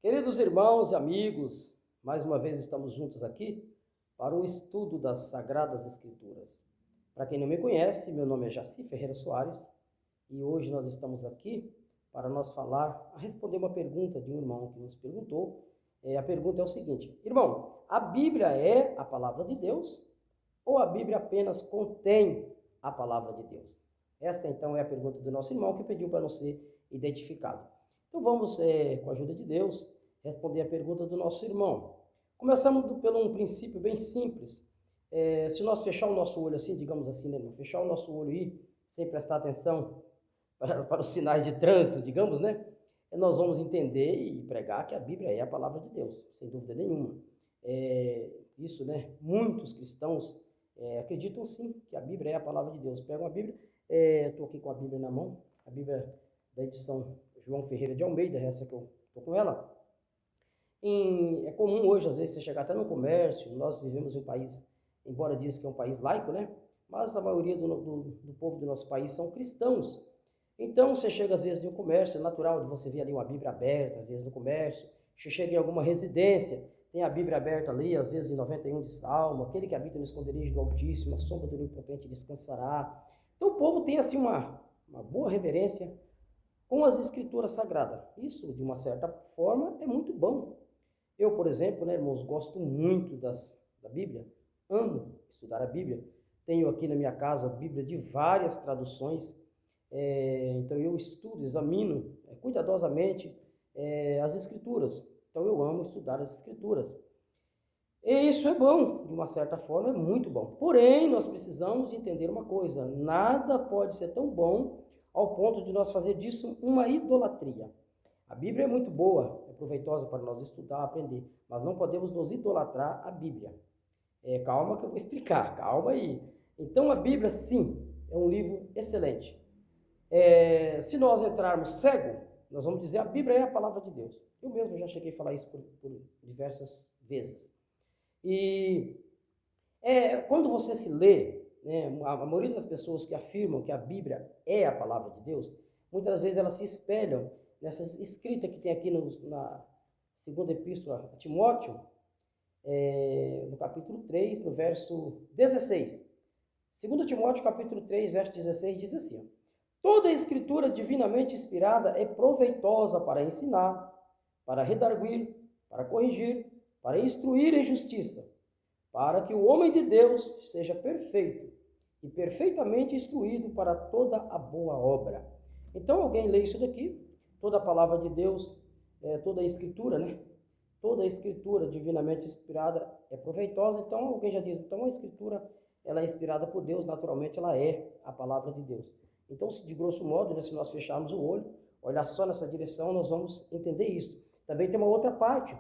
Queridos irmãos e amigos, mais uma vez estamos juntos aqui para um estudo das Sagradas Escrituras. Para quem não me conhece, meu nome é Jaci Ferreira Soares e hoje nós estamos aqui para responder uma pergunta de um irmão que nos perguntou. A pergunta é o seguinte: irmão, a Bíblia é a palavra de Deus ou a Bíblia apenas contém a palavra de Deus? Esta então é a pergunta do nosso irmão que pediu para não ser identificado. Então vamos, com a ajuda de Deus, responder a pergunta do nosso irmão. Começamos pelo um princípio bem simples. Se nós fechar o nosso olho assim, digamos assim, né? Fechar o nosso olho aí, sem prestar atenção para os sinais de trânsito, digamos, né? Nós vamos entender e pregar que a Bíblia é a palavra de Deus, sem dúvida nenhuma. Isso, né? Muitos cristãos acreditam sim que a Bíblia é a palavra de Deus. Pegam a Bíblia, estou aqui com a Bíblia na mão, a Bíblia da edição João Ferreira de Almeida, essa que eu estou com ela. É comum hoje, às vezes, você chegar até no comércio. Nós vivemos em um país, embora diz que é um país laico, né? Mas a maioria do povo do nosso país são cristãos. Então, você chega às vezes em um comércio, é natural de você ver ali uma Bíblia aberta, às vezes no comércio. Você chega em alguma residência, tem a Bíblia aberta ali, às vezes em 91 de Salmo, aquele que habita no esconderijo do Altíssimo, a sombra do Onipotente descansará. Então, o povo tem assim uma boa reverência com as Escrituras Sagradas. Isso, de uma certa forma, é muito bom. Eu, por exemplo, né, irmãos, gosto muito da Bíblia, amo estudar a Bíblia. Tenho aqui na minha casa a Bíblia de várias traduções, então eu estudo, examino cuidadosamente as Escrituras. Então eu amo estudar as Escrituras. E isso é bom, de uma certa forma, é muito bom. Porém, nós precisamos entender uma coisa: nada pode ser tão bom ao ponto de nós fazer disso uma idolatria. A Bíblia é muito boa, é proveitosa para nós estudar, aprender, mas não podemos nos idolatrar a Bíblia. Calma que eu vou explicar, calma aí. Então a Bíblia, sim, é um livro excelente. Se nós entrarmos cego, nós vamos dizer a Bíblia é a palavra de Deus. Eu mesmo já cheguei a falar isso por diversas vezes. E quando você se lê, né, a maioria das pessoas que afirmam que a Bíblia é a palavra de Deus, muitas vezes elas se espelham nessas escritas que tem aqui na segunda epístola a Timóteo, no capítulo 3, no verso 16. 2 Timóteo, capítulo 3, verso 16, diz assim: toda a escritura divinamente inspirada é proveitosa para ensinar, para redarguir, para corrigir, para instruir em justiça, para que o homem de Deus seja perfeito e perfeitamente instruído para toda a boa obra. Então alguém lê isso daqui, toda a palavra de Deus, toda a escritura, né? Toda a escritura divinamente inspirada é proveitosa. Então alguém já diz, então a escritura ela é inspirada por Deus, naturalmente ela é a palavra de Deus. Então, de grosso modo, né, se nós fecharmos o olho, olhar só nessa direção, nós vamos entender isso. Também tem uma outra parte.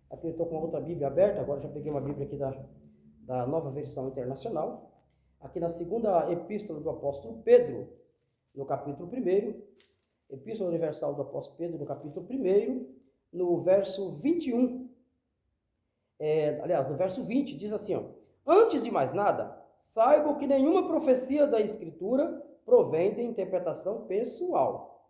Aqui eu estou com outra Bíblia aberta, agora já peguei uma Bíblia aqui da Nova Versão Internacional. Aqui na segunda epístola do apóstolo Pedro, no capítulo 1, Epístola Universal do apóstolo Pedro, no capítulo 1, no verso 21. No verso 20, diz assim, ó: antes de mais nada, saibam que nenhuma profecia da Escritura provém de interpretação pessoal,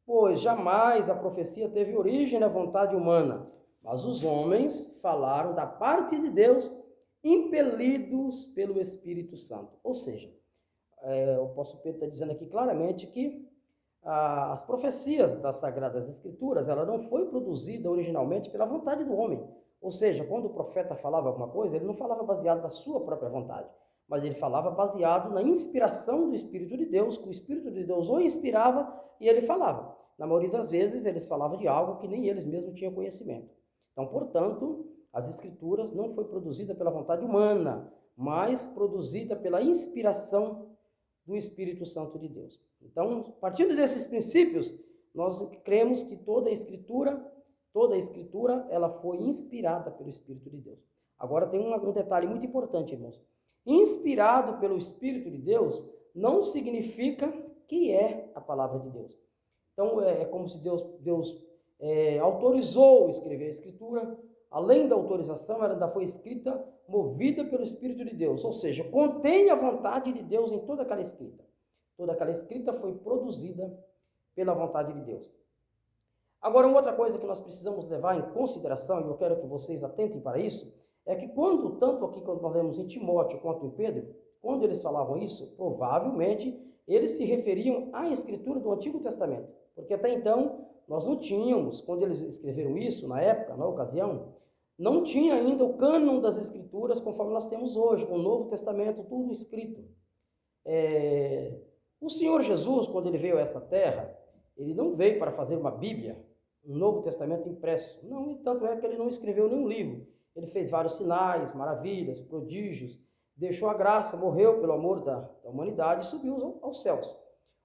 pois jamais a profecia teve origem na vontade humana, mas os homens falaram da parte de Deus, impelidos pelo Espírito Santo. Ou seja, o apóstolo Pedro está dizendo aqui claramente que as profecias das Sagradas Escrituras, ela não foi produzida originalmente pela vontade do homem. Ou seja, quando o profeta falava alguma coisa, ele não falava baseado na sua própria vontade, mas ele falava baseado na inspiração do Espírito de Deus, que o Espírito de Deus o inspirava e ele falava. Na maioria das vezes, eles falavam de algo que nem eles mesmos tinham conhecimento. Então, portanto, as Escrituras não foi produzida pela vontade humana, mas produzida pela inspiração do Espírito Santo de Deus. Então, partindo desses princípios, nós cremos que toda a Escritura, ela foi inspirada pelo Espírito de Deus. Agora tem um detalhe muito importante, irmãos. Inspirado pelo Espírito de Deus não significa que é a palavra de Deus. Então, é como se Deus autorizou escrever a Escritura. Além da autorização, ela ainda foi escrita movida pelo Espírito de Deus, ou seja, contém a vontade de Deus em toda aquela escrita. Toda aquela escrita foi produzida pela vontade de Deus. Agora, uma outra coisa que nós precisamos levar em consideração, e eu quero que vocês atentem para isso, é que tanto aqui quando nós lemos em Timóteo quanto em Pedro, quando eles falavam isso, provavelmente eles se referiam à escritura do Antigo Testamento, porque até então nós não tínhamos, quando eles escreveram isso, na época, na ocasião, não tinha ainda o cânon das escrituras conforme nós temos hoje, com o Novo Testamento, tudo escrito. O Senhor Jesus, quando ele veio a essa terra, ele não veio para fazer uma Bíblia, um Novo Testamento impresso. Não, tanto é que ele não escreveu nenhum livro. Ele fez vários sinais, maravilhas, prodígios, deixou a graça, morreu pelo amor da humanidade e subiu aos céus.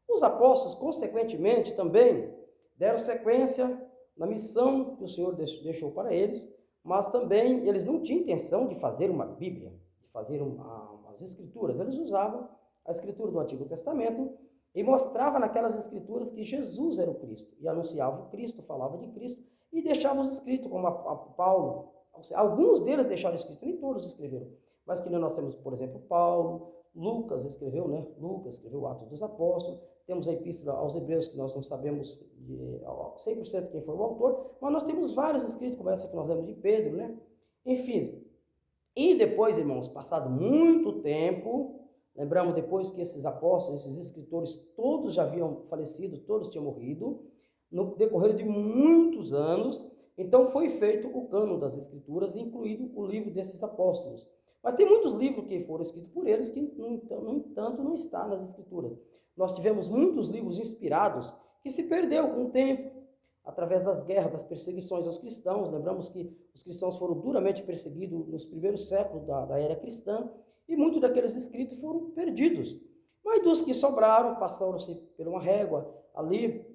Os apóstolos, consequentemente, também deram sequência na missão que o Senhor deixou para eles, mas também eles não tinham intenção de fazer uma Bíblia, de fazer umas escrituras. Eles usavam a escritura do Antigo Testamento e mostrava naquelas escrituras que Jesus era o Cristo, e anunciava o Cristo, falava de Cristo, e deixava os escritos, como a Paulo. Alguns deles deixaram escrito, nem todos escreveram, mas que nós temos, por exemplo, Paulo, Lucas escreveu, né? Lucas escreveu Atos dos Apóstolos, temos a Epístola aos Hebreus, que nós não sabemos 100% quem foi o autor, mas nós temos vários escritos, como essa que nós lemos de Pedro, né? Enfim, e depois, irmãos, passado muito tempo, lembramos depois que esses apóstolos, esses escritores, todos já haviam falecido, todos tinham morrido, no decorrer de muitos anos, então foi feito o cânon das escrituras, incluído o livro desses apóstolos. Mas tem muitos livros que foram escritos por eles que, no entanto, não está nas escrituras. Nós tivemos muitos livros inspirados que se perdeu com o tempo, através das guerras, das perseguições aos cristãos. Lembramos que os cristãos foram duramente perseguidos nos primeiros séculos da era cristã, e muitos daqueles escritos foram perdidos. Mas dos que sobraram, passaram-se por uma régua ali,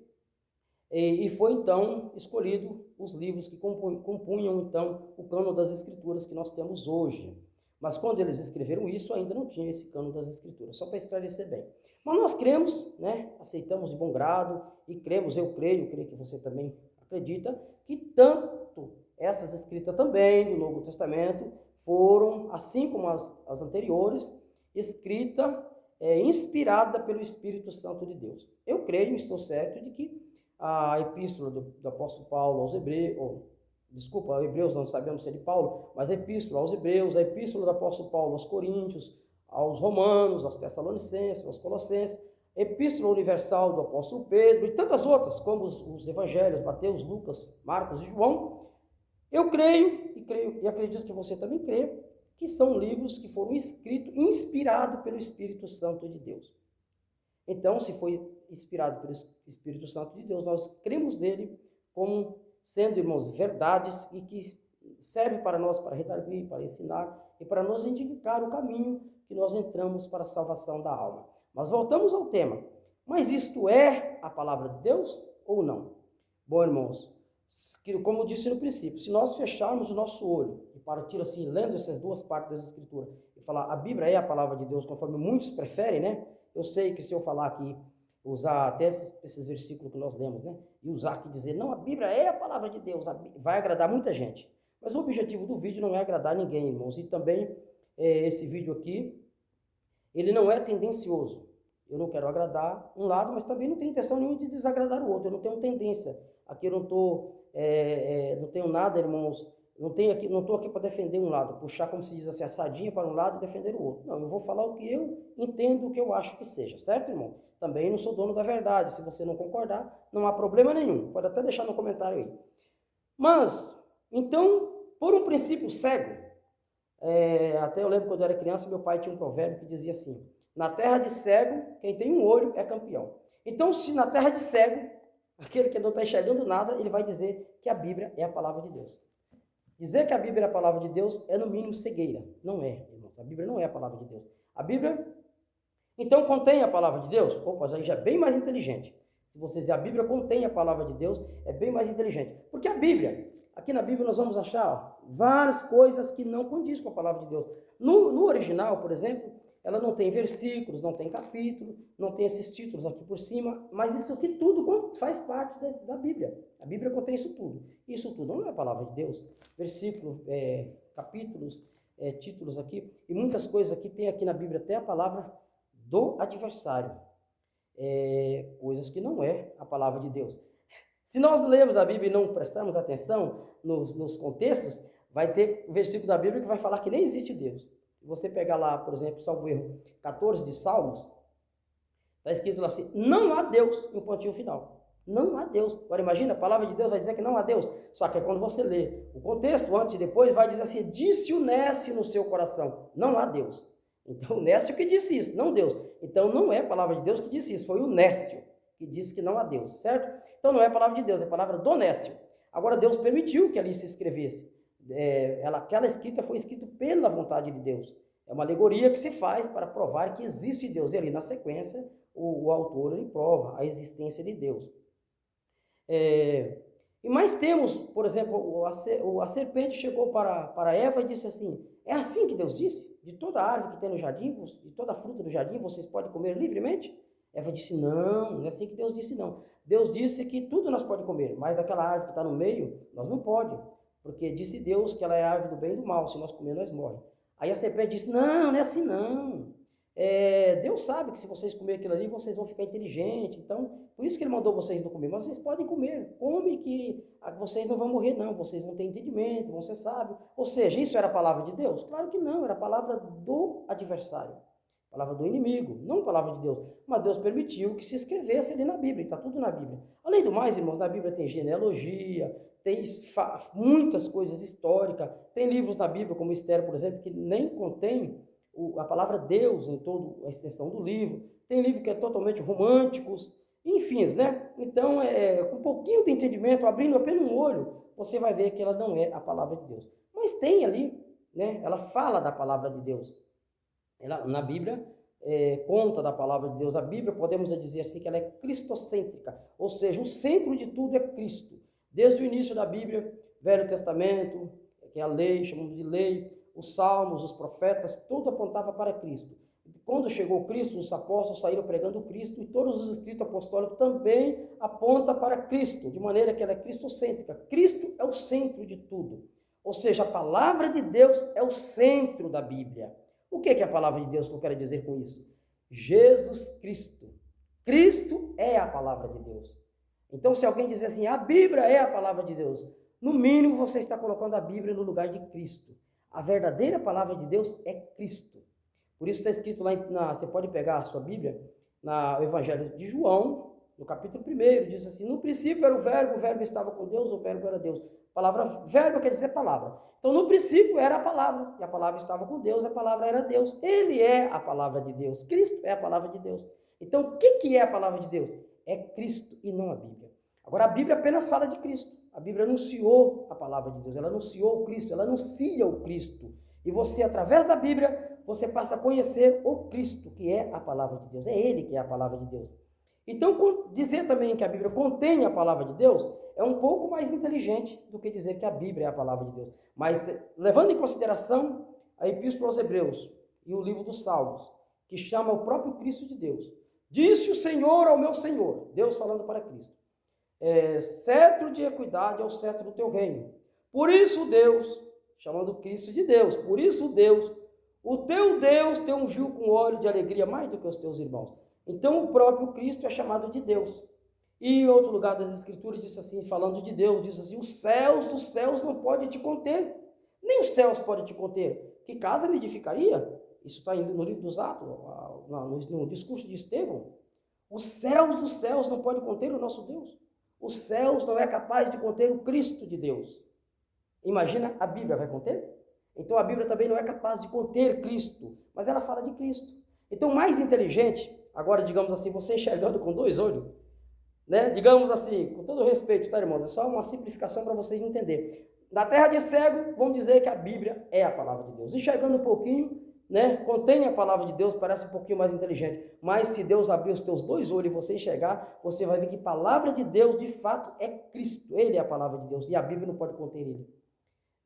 e foi então escolhido os livros que compunham então o cânon das escrituras que nós temos hoje. Mas quando eles escreveram isso, ainda não tinha esse cânon das escrituras, só para esclarecer bem. Mas nós cremos, né, aceitamos de bom grado e cremos, eu creio que você também acredita, que tanto essas escritas também do Novo Testamento foram, assim como as anteriores, escrita, inspirada pelo Espírito Santo de Deus. Eu creio, estou certo de que a epístola do apóstolo Paulo aos Hebreus, Hebreus não sabemos se é de Paulo, mas a epístola aos Hebreus, a epístola do apóstolo Paulo aos Coríntios, aos Romanos, aos Tessalonicenses, aos Colossenses, a epístola universal do apóstolo Pedro e tantas outras, como os evangelhos, Mateus, Lucas, Marcos e João. Eu creio e acredito que você também crê, que são livros que foram escritos, inspirados pelo Espírito Santo de Deus. Então, se foi inspirado pelo Espírito Santo de Deus, nós cremos nele como sendo, irmãos, verdades e que serve para nós para redarguir, para ensinar e para nos indicar o caminho que nós entramos para a salvação da alma. Mas voltamos ao tema. Mas isto é a palavra de Deus ou não? Bom, irmãos, como disse no princípio, se nós fecharmos o nosso olho e partir assim, lendo essas duas partes das Escrituras e falar a Bíblia é a palavra de Deus, conforme muitos preferem, né? Eu sei que se eu falar aqui, usar até esses versículos que nós lemos, né? E usar aqui, dizer, não, a Bíblia é a palavra de Deus, vai agradar muita gente. Mas o objetivo do vídeo não é agradar ninguém, irmãos. E também, esse vídeo aqui, ele não é tendencioso. Eu não quero agradar um lado, mas também não tenho intenção nenhuma de desagradar o outro. Eu não tenho tendência. Aqui eu não tenho nada, irmãos. Não estou aqui para defender um lado, puxar, como se diz assim, a sardinha para um lado e defender o outro. Não, eu vou falar o que eu entendo, o que eu acho que seja, certo, irmão? Também não sou dono da verdade. Se você não concordar, não há problema nenhum. Pode até deixar no comentário aí. Mas, então, por um princípio cego, até eu lembro quando eu era criança, meu pai tinha um provérbio que dizia assim, na terra de cego, quem tem um olho é campeão. Então, se na terra de cego, aquele que não está enxergando nada, ele vai dizer que a Bíblia é a palavra de Deus. Dizer que a Bíblia é a palavra de Deus é, no mínimo, cegueira. Não é, irmãos. A Bíblia não é a palavra de Deus. A Bíblia, então, contém a palavra de Deus? Opa, aí já é bem mais inteligente. Se você dizer a Bíblia contém a palavra de Deus, é bem mais inteligente. Porque a Bíblia, aqui na Bíblia nós vamos achar várias coisas que não condiz com a palavra de Deus. No original, por exemplo, ela não tem versículos, não tem capítulo, não tem esses títulos aqui por cima, mas isso aqui tudo faz parte da Bíblia. A Bíblia contém isso tudo. Isso tudo não é a palavra de Deus. Versículos, capítulos, títulos aqui, e muitas coisas aqui, tem aqui na Bíblia até a palavra do adversário. Coisas que não é a palavra de Deus. Se nós lemos a Bíblia e não prestarmos atenção nos contextos, vai ter versículo da Bíblia que vai falar que nem existe Deus. Se você pegar lá, por exemplo, salvo erro, 14 de Salmos, está escrito lá assim, não há Deus, e um pontinho final. Não há Deus. Agora imagina, a palavra de Deus vai dizer que não há Deus. Só que quando você lê o contexto, antes e depois, vai dizer assim, disse o Nécio no seu coração, não há Deus. Então o Nécio que disse isso, não Deus. Então não é a palavra de Deus que disse isso, foi o Nécio que disse que não há Deus, certo? Então não é a palavra de Deus, é a palavra do Nécio. Agora Deus permitiu que ali se escrevesse. Aquela escrita foi escrita pela vontade de Deus. É uma alegoria que se faz para provar que existe Deus. E ali na sequência, o autor ele prova a existência de Deus. E mais temos, por exemplo, a serpente chegou para Eva e disse assim, é assim que Deus disse? De toda a árvore que tem no jardim, de toda a fruta do jardim, vocês podem comer livremente? Eva disse, não é assim que Deus disse não. Deus disse que tudo nós podemos comer, mas daquela árvore que está no meio, nós não podemos. Porque disse Deus que ela é a árvore do bem e do mal, se nós comer, nós morremos. Aí a serpente disse, não é assim não. Deus sabe que se vocês comerem aquilo ali, vocês vão ficar inteligentes. Então, por isso que ele mandou vocês não comer. Mas vocês podem comer. Come que vocês não vão morrer não. Vocês vão ter entendimento, vão ser sábios. Ou seja, isso era a palavra de Deus? Claro que não. Era a palavra do adversário. A palavra do inimigo, não a palavra de Deus. Mas Deus permitiu que se escrevesse ali na Bíblia. Está tudo na Bíblia. Além do mais, irmãos, na Bíblia tem genealogia, tem muitas coisas históricas. Tem livros na Bíblia, como Esther, por exemplo, que nem contém a palavra Deus em toda a extensão do livro. Tem livro que é totalmente românticos, enfim, né? Então, com um pouquinho de entendimento, abrindo apenas um olho, você vai ver que ela não é a palavra de Deus. Mas tem ali, né? Ela fala da palavra de Deus. Ela, na Bíblia, conta da palavra de Deus. A Bíblia, podemos dizer assim, que ela é cristocêntrica, ou seja, o centro de tudo é Cristo. Desde o início da Bíblia, Velho Testamento, que é a lei, chamamos de lei, os salmos, os profetas, tudo apontava para Cristo. Quando chegou Cristo, os apóstolos saíram pregando Cristo e todos os escritos apostólicos também apontam para Cristo, de maneira que ela é cristocêntrica. Cristo é o centro de tudo. Ou seja, a palavra de Deus é o centro da Bíblia. O que é a palavra de Deus que eu quero dizer com isso? Jesus Cristo. Cristo é a palavra de Deus. Então, se alguém dizer assim, a Bíblia é a palavra de Deus, no mínimo você está colocando a Bíblia no lugar de Cristo. A verdadeira palavra de Deus é Cristo. Por isso está escrito lá, você pode pegar a sua Bíblia, no Evangelho de João, no capítulo 1, diz assim, no princípio era o verbo estava com Deus, o verbo era Deus. A palavra verbo quer dizer palavra. Então, no princípio era a palavra, e a palavra estava com Deus, a palavra era Deus. Ele é a palavra de Deus, Cristo é a palavra de Deus. Então, o que é a palavra de Deus? É Cristo e não a Bíblia. Agora, a Bíblia apenas fala de Cristo. A Bíblia anunciou a palavra de Deus, ela anunciou o Cristo, ela anuncia o Cristo. E você, através da Bíblia, você passa a conhecer o Cristo, que é a palavra de Deus. É Ele que é a palavra de Deus. Então, dizer também que a Bíblia contém a palavra de Deus é um pouco mais inteligente do que dizer que a Bíblia é a palavra de Deus. Mas, levando em consideração a Epístola aos Hebreus e o livro dos Salmos, que chama o próprio Cristo de Deus. Disse o Senhor ao meu Senhor, Deus falando para Cristo, cetro de equidade é o cetro do teu reino. Por isso Deus, chamando Cristo de Deus, por isso Deus, o teu Deus te ungiu com óleo de alegria mais do que os teus irmãos. Então o próprio Cristo é chamado de Deus. E em outro lugar das Escrituras diz assim, falando de Deus, diz assim, os céus dos céus não podem te conter, nem os céus podem te conter. Que casa me edificaria? Isso está no livro dos Atos, no discurso de Estevão. Os céus dos céus não podem conter o nosso Deus. Os céus não é capaz de conter o Cristo de Deus. Imagina, a Bíblia vai conter? Então a Bíblia também não é capaz de conter Cristo, mas ela fala de Cristo. Então, mais inteligente, agora digamos assim, você enxergando com dois olhos, né? Digamos assim, com todo respeito, tá, irmãos? É só uma simplificação para vocês entenderem. Na terra de cego, vamos dizer que a Bíblia é a palavra de Deus. Enxergando um pouquinho, né? Contém a palavra de Deus, parece um pouquinho mais inteligente. Mas se Deus abrir os teus dois olhos e você enxergar, você vai ver que a palavra de Deus, de fato, é Cristo. Ele é a palavra de Deus e a Bíblia não pode conter ele.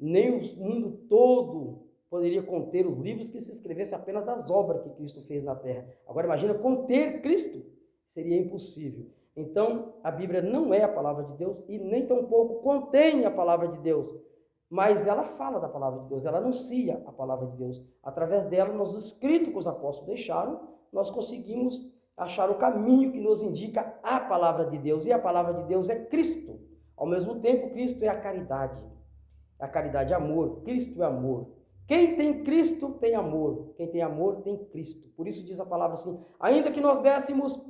Nem o mundo todo poderia conter os livros que se escrevesse apenas das obras que Cristo fez na terra. Agora imagina conter Cristo, seria impossível. Então a Bíblia não é a palavra de Deus e nem tampouco contém a palavra de Deus, mas ela fala da palavra de Deus, ela anuncia a palavra de Deus. Através dela, nos escritos que os apóstolos deixaram, nós conseguimos achar o caminho que nos indica a palavra de Deus. E a palavra de Deus é Cristo. Ao mesmo tempo, Cristo é a caridade. A caridade é amor. Cristo é amor. Quem tem Cristo tem amor. Quem tem amor tem Cristo. Por isso diz a palavra assim: ainda que nós dessemos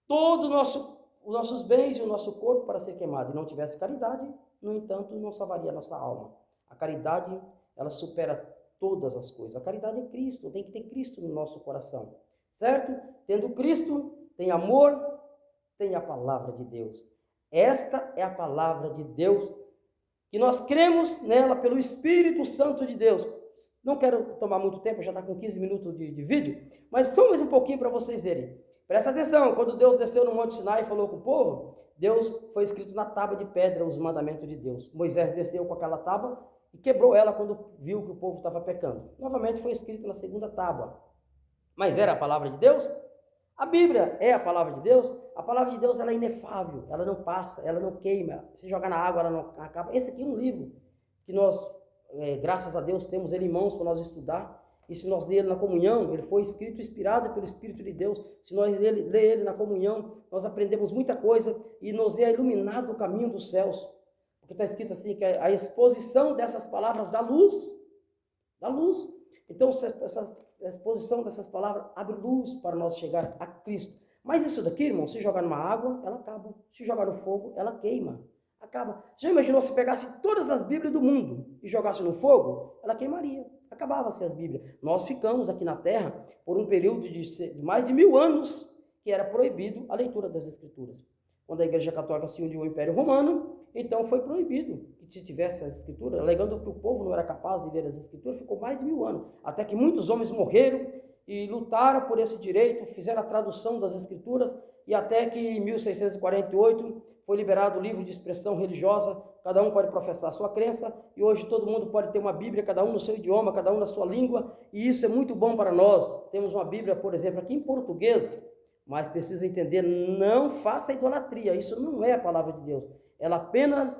todo os nossos bens e o nosso corpo para ser queimado e não tivesse caridade, no entanto, não salvaria a nossa alma. A caridade, ela supera todas as coisas. A caridade é Cristo. Tem que ter Cristo no nosso coração. Certo? Tendo Cristo, tem amor, tem a palavra de Deus. Esta é a palavra de Deus, que nós cremos nela pelo Espírito Santo de Deus. Não quero tomar muito tempo, já está com 15 minutos de vídeo, mas só mais um pouquinho para vocês verem. Presta atenção, quando Deus desceu no Monte Sinai e falou com o povo, Deus foi escrito na tábua de pedra os mandamentos de Deus. Moisés desceu com aquela tábua e quebrou ela quando viu que o povo estava pecando. Novamente foi escrito na segunda tábua. Mas era a palavra de Deus? A Bíblia é a palavra de Deus? A palavra de Deus ela é inefável, ela não passa, ela não queima. Se jogar na água, ela não acaba. Esse aqui é um livro que nós, graças a Deus, temos ele em mãos para nós estudar. E se nós ler ele na comunhão, ele foi escrito inspirado pelo Espírito de Deus. Se nós ler ele na comunhão, nós aprendemos muita coisa e nos é iluminado o caminho dos céus. Porque está escrito assim, que a exposição dessas palavras dá luz. Dá luz. Então, a exposição dessas palavras abre luz para nós chegar a Cristo. Mas isso daqui, irmão, se jogar numa água, ela acaba. Se jogar no fogo, ela queima. Acaba. Já imaginou se pegasse todas as Bíblias do mundo e jogasse no fogo? Ela queimaria. Acabava-se as Bíblias. Nós ficamos aqui na Terra por um período de mais de 1000 anos que era proibido a leitura das Escrituras. Quando a Igreja Católica se uniu ao Império Romano, então foi proibido que se tivesse as Escrituras, alegando que o povo não era capaz de ler as Escrituras. Ficou mais de 1000 anos, até que muitos homens morreram e lutaram por esse direito, fizeram a tradução das Escrituras, e até que em 1648 foi liberado o livro de expressão religiosa, cada um pode professar a sua crença, e hoje todo mundo pode ter uma Bíblia, cada um no seu idioma, cada um na sua língua, e isso é muito bom para nós. Temos uma Bíblia, por exemplo, aqui em português, mas precisa entender, não faça idolatria, isso não é a palavra de Deus. Ela apenas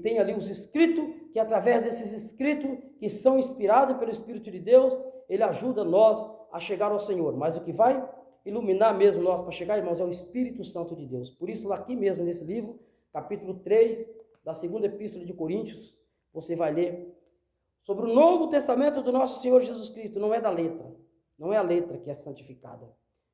tem ali os escritos, que através desses escritos, que são inspirados pelo Espírito de Deus, ele ajuda nós a chegar ao Senhor. Mas o que vai iluminar mesmo nós para chegar, irmãos, é o Espírito Santo de Deus. Por isso, aqui mesmo nesse livro, capítulo 3, da segunda epístola de Coríntios, você vai ler sobre o Novo Testamento do nosso Senhor Jesus Cristo. Não é da letra, não é a letra que é santificada.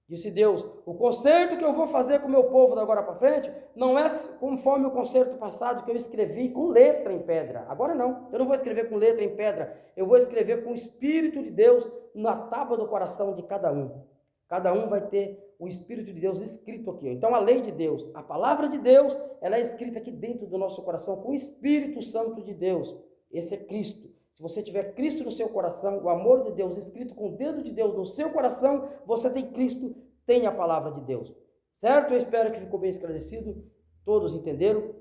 Disse Deus: o concerto que eu vou fazer com o meu povo da agora para frente não é conforme o concerto passado que eu escrevi com letra em pedra. Agora não, eu não vou escrever com letra em pedra, eu vou escrever com o Espírito de Deus na tábua do coração de cada um. Cada um vai ter o Espírito de Deus escrito aqui. Então a lei de Deus, a palavra de Deus, ela é escrita aqui dentro do nosso coração com o Espírito Santo de Deus. Esse é Cristo. Se você tiver Cristo no seu coração, o amor de Deus escrito com o dedo de Deus no seu coração, você tem Cristo, tem a palavra de Deus. Certo? Eu espero que ficou bem esclarecido. Todos entenderam?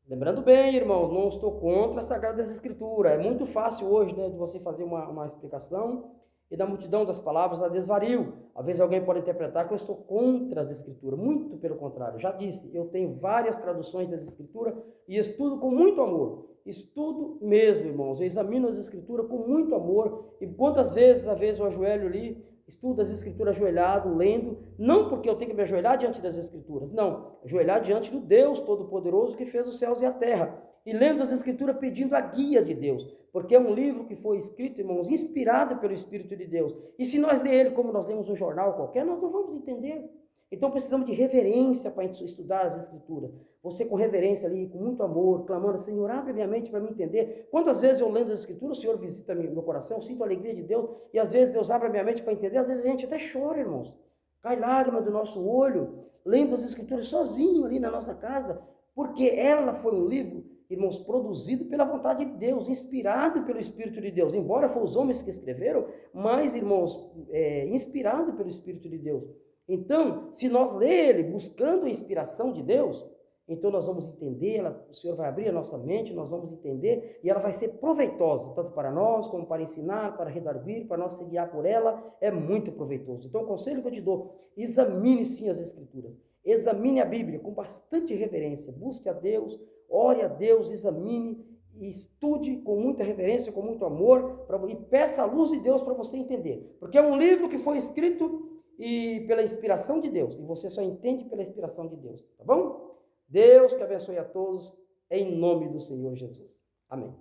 Lembrando bem, irmãos, não estou contra as Sagradas Escrituras. É muito fácil hoje, né, de você fazer uma explicação e da multidão das palavras a desvario. Às vezes alguém pode interpretar que eu estou contra as Escrituras. Muito pelo contrário. Já disse, eu tenho várias traduções das Escrituras e estudo com muito amor. Estudo mesmo, irmãos. Eu examino as Escrituras com muito amor. E quantas vezes, às vezes, eu ajoelho ali, estudo as Escrituras ajoelhado, lendo, não porque eu tenho que me ajoelhar diante das Escrituras, não, ajoelhar diante do Deus Todo-Poderoso que fez os céus e a terra, e lendo as Escrituras pedindo a guia de Deus, porque é um livro que foi escrito, irmãos, inspirado pelo Espírito de Deus, e se nós ler ele como nós lemos um jornal qualquer, nós não vamos entender. Então precisamos de reverência para estudar as Escrituras. Você com reverência ali, com muito amor, clamando: Senhor, abre minha mente para me entender. Quantas vezes eu lendo as Escrituras, o Senhor visita meu coração, eu sinto a alegria de Deus, e às vezes Deus abre a minha mente para entender, às vezes a gente até chora, irmãos. Cai lágrima do nosso olho, lendo as Escrituras sozinho ali na nossa casa, porque ela foi um livro, irmãos, produzido pela vontade de Deus, inspirado pelo Espírito de Deus. Embora foram os homens que escreveram, mas, irmãos, inspirado pelo Espírito de Deus. Então, se nós ler ele buscando a inspiração de Deus, então nós vamos entender, o Senhor vai abrir a nossa mente, nós vamos entender, e ela vai ser proveitosa, tanto para nós, como para ensinar, para redarguir, para nós se guiar por ela, é muito proveitoso. Então, o conselho que eu te dou: examine sim as Escrituras, examine a Bíblia com bastante reverência, busque a Deus, ore a Deus, examine e estude com muita reverência, com muito amor, e peça a luz de Deus para você entender, porque é um livro que foi escrito e pela inspiração de Deus. E você só entende pela inspiração de Deus, tá bom? Deus que abençoe a todos, em nome do Senhor Jesus. Amém.